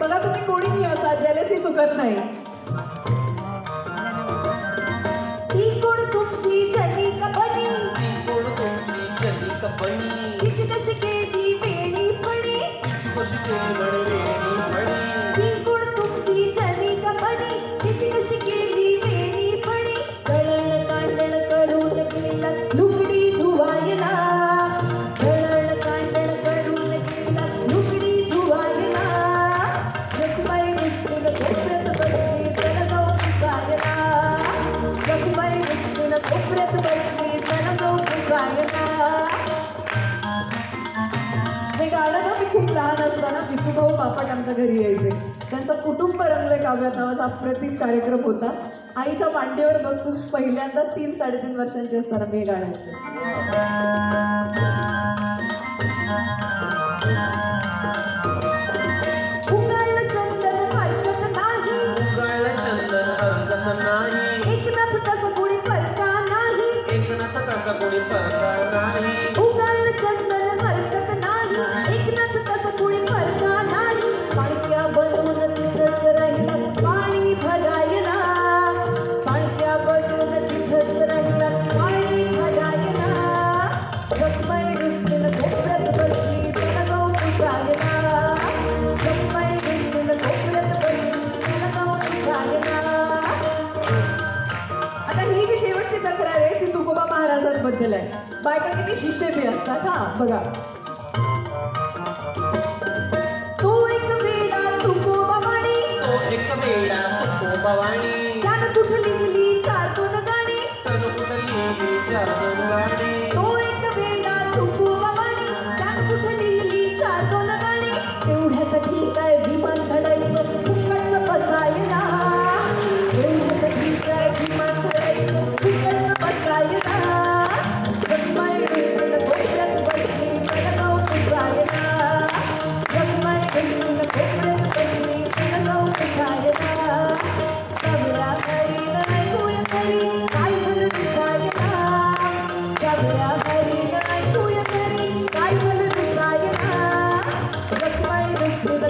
बघा तुम्ही कोणीही असा जेलसी चुकत नाही. ती कोण तुमची जली कपनी, ती कोण तुमची जली कपनी, तिची कशी केली वेणी फणी, कशी केली वेणी फणी. ती कोण तुमची जली कपनी, तिची कशी केली वेणी फणी. दळण कांडण करून गेला लुगडी धुवायला, दळण कांडण करून गेला लुगडी धुवायला. रखुबाई रुसून कोपऱ्यात बसली त्याला जाऊ पुसायला, रखुबाई रुसून कोपऱ्यात बसली त्याला जाऊ पुसायला. हे गाणं ना मी खूप लहान असताना विसूभाऊ बापट आमच्या घरी यायचे. त्यांचा कुटुंब रंगले काव्यात नावाचा अप्रतिम कार्यक्रम होता. आईच्या मांडीवर बसून पहिल्यांदा 3-3.5 वर्षांची असताना मी हे गाणं ऐकलं. उगाळलं चंदन हरकत नाही, उगाळलं चंदन हरकत नाही, एकनाथ तसं कोणी परका नाही, एकनाथ तसा कोणी परका नाही. उगाळलं चंदन हरकत नाही, एकनाथ तसं कोणी परका नाही. पाणक्या बनवून तिथंच राहिला पाणी भरायला, पाणक्या बनवून तिथंच राहिला पाणी भरायला. रखुबाई रुसून कोपऱ्यात बसली त्याला जाऊ पुसायला, रखुबाई रुसून कोपऱ्यात बसली त्याला जाऊ पुसायला. आता ही जी शेवटची तक्रार आहे ती तुकोबा महाराजांबद्दल आहे. बायका किती हिशेबी असतात. हा बघा, तो एक वेडा तुकोबा वाणी, तो एक वेडा तुकोबा वाणी, त्यानं कुठं लिहिली 4-2 गाणी, तनु कुठली 4-2 गाणी. तो एक वेडा तुकोबा वाणी, त्यानं कुठं लिहिली 4-2 गाणी. एवढ्यासाठी काय विमान घडायचं फुकटचं बसायला, एवढ्यासाठी काय विमान घडायचं फुकटचं बसायला. रखुबाई रुसून कोपऱ्यात बसली त्याला जाऊ पुसायला, रखुबाई रुसून कोपऱ्यात बसली त्याला जाऊ पुसायला. सगळ्या हरीला ऐकूया तरी काय झालं दिसायला, सगळ्या हरीला ऐकूया तरी काय झालं दिसायला. रखुबाई रुसून